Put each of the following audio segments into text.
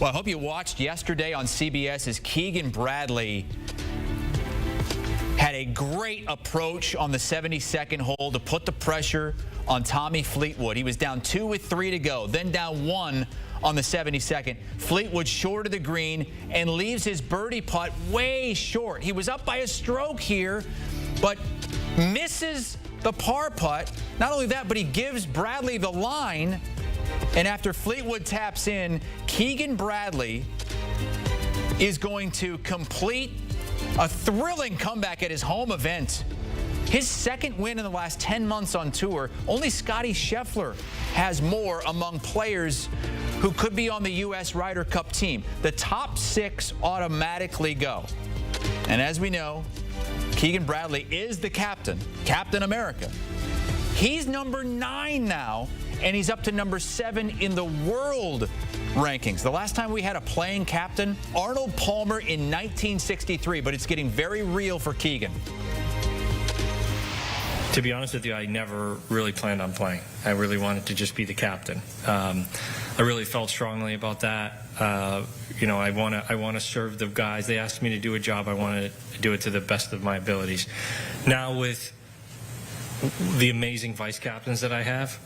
Well, I hope you watched yesterday on CBS as Keegan Bradley had a great approach on the 72nd hole to put the pressure on Tommy Fleetwood. He was down 2 with 3 to go, then down 1 on the 72nd. Fleetwood short of the green and leaves his birdie putt way short. He was up by a stroke here, but misses the par putt. Not only that, but he gives Bradley the line. And after Fleetwood taps in, Keegan Bradley is going to complete a thrilling comeback at his home event. His second win in the last 10 months on tour. Only Scottie Scheffler has more among players who could be on the US Ryder Cup team. The top 6 automatically go. And as we know, Keegan Bradley is the captain, Captain America. He's number 9 now, and he's up to number 7 in the world rankings. The last time we had a playing captain, Arnold Palmer in 1963, but it's getting very real for Keegan. To be honest with you, I never really planned on playing. I really wanted to just be the captain. I really felt strongly about that. You know, I want to serve the guys. They asked me to do a job. I want to do it to the best of my abilities. Now with the amazing vice captains that I have,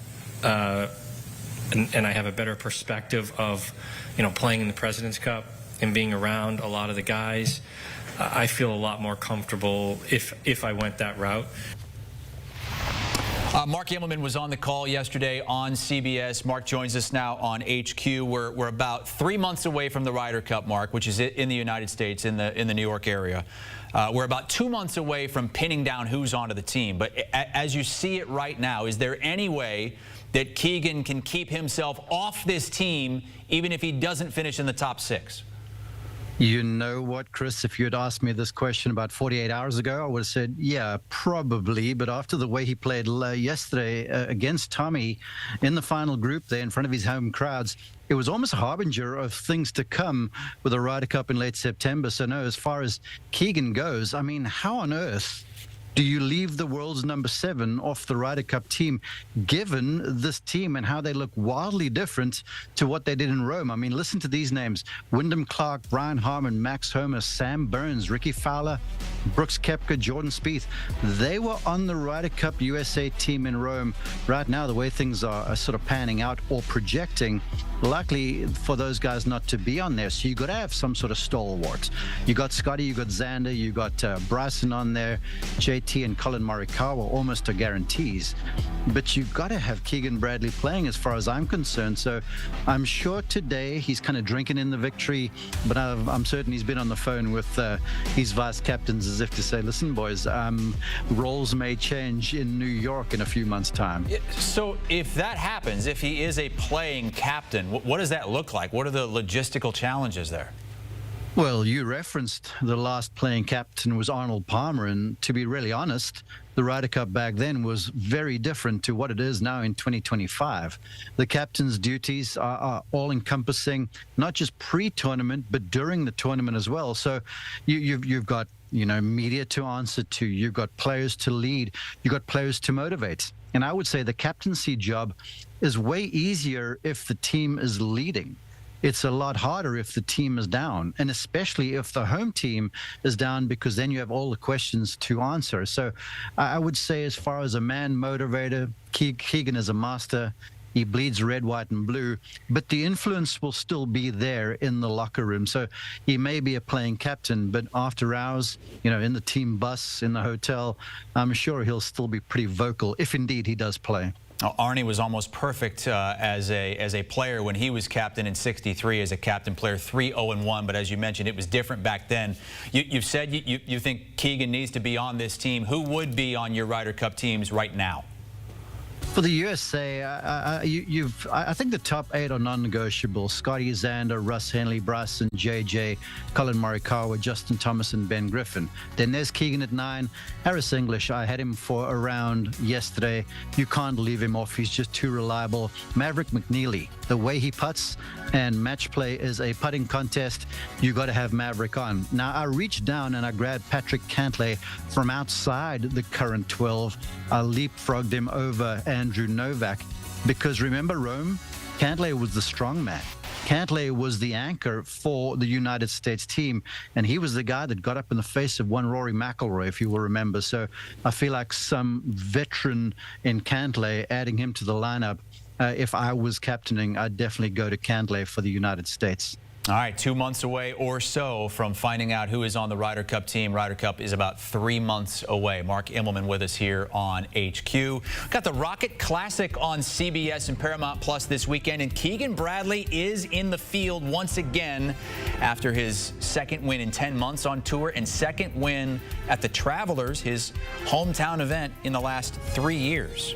and I have a better perspective of, you know, playing in the President's Cup and being around a lot of the guys, I feel a lot more comfortable if I went that route. Mark Immelman was on the call yesterday on CBS. Mark joins us now on HQ. We're about 3 months away from the Ryder Cup, Mark, which is in the United States, in the New York area. We're about 2 months away from pinning down who's onto the team. But as you see it right now, is there any way that Keegan can keep himself off this team even if he doesn't finish in the top 6? You know what, Chris, if you had asked me this question about 48 hours ago, I would have said, yeah, probably. But after the way he played yesterday against Tommy in the final group there in front of his home crowds, it was almost a harbinger of things to come with the Ryder Cup in late September. So no, as far as Keegan goes, I mean, how on earth do you leave the world's number 7 off the Ryder Cup team, given this team and how they look wildly different to what they did in Rome? I mean, listen to these names: Wyndham Clark, Brian Harman, Max Homa, Sam Burns, Ricky Fowler, Brooks Koepka, Jordan Spieth. They were on the Ryder Cup USA team in Rome. Right now, the way things are sort of panning out or projecting, likely for those guys not to be on there. So you got to have some sort of stalwart. You got Scotty, you got Xander, you got Bryson on there, JT and Colin Morikawa almost are guarantees. But you've got to have Keegan Bradley playing as far as I'm concerned. So I'm sure today he's kind of drinking in the victory, but I'm certain he's been on the phone with his vice captains as if to say, listen, boys, roles may change in New York in a few months' time. So if that happens, if he is a playing captain, what does that look like? What are the logistical challenges there? Well, you referenced the last playing captain was Arnold Palmer, and to be really honest, the Ryder Cup back then was very different to what it is now in 2025. The captain's duties are all-encompassing, not just pre-tournament, but during the tournament as well. So you've got, you know, media to answer to, you've got players to lead, you've got players to motivate. And I would say the captaincy job is way easier if the team is leading. It's a lot harder if the team is down, and especially if the home team is down, because then you have all the questions to answer. So I would say, as far as a man motivator, Keegan is a master. He bleeds red, white, and blue, but the influence will still be there in the locker room. So he may be a playing captain, but after hours, you know, in the team bus, in the hotel, I'm sure he'll still be pretty vocal, if indeed he does play. Arnie was almost perfect as a player when he was captain in '63 as a captain player, 3-0-1. But as you mentioned, it was different back then. You've said you think Keegan needs to be on this team. Who would be on your Ryder Cup teams right now? For the USA, I think the top 8 are non-negotiable. Scotty, Xander, Russ Henley, Bryson, JJ, Colin Morikawa, Justin Thomas, and Ben Griffin. Then there's Keegan at 9. Harris English, I had him for a round yesterday. You can't leave him off. He's just too reliable. Maverick McNeely, the way he putts, and match play is a putting contest. You got to have Maverick on. Now, I reached down and I grabbed Patrick Cantlay from outside the current 12. I leapfrogged him over Andrew Novak, because remember Rome? Cantlay was the strong man. Cantlay was the anchor for the United States team, and he was the guy that got up in the face of one Rory McIlroy, if you will remember. So I feel like some veteran in Cantlay, adding him to the lineup, if I was captaining, I'd definitely go to Cantlay for the United States. All right, 2 months away or so from finding out who is on the Ryder Cup team. Ryder Cup is about 3 months away. Mark Immelman with us here on HQ. Got the Rocket Classic on CBS and Paramount Plus this weekend, and Keegan Bradley is in the field once again after his second win in 10 months on tour and second win at the Travelers, his hometown event, in the last 3 years.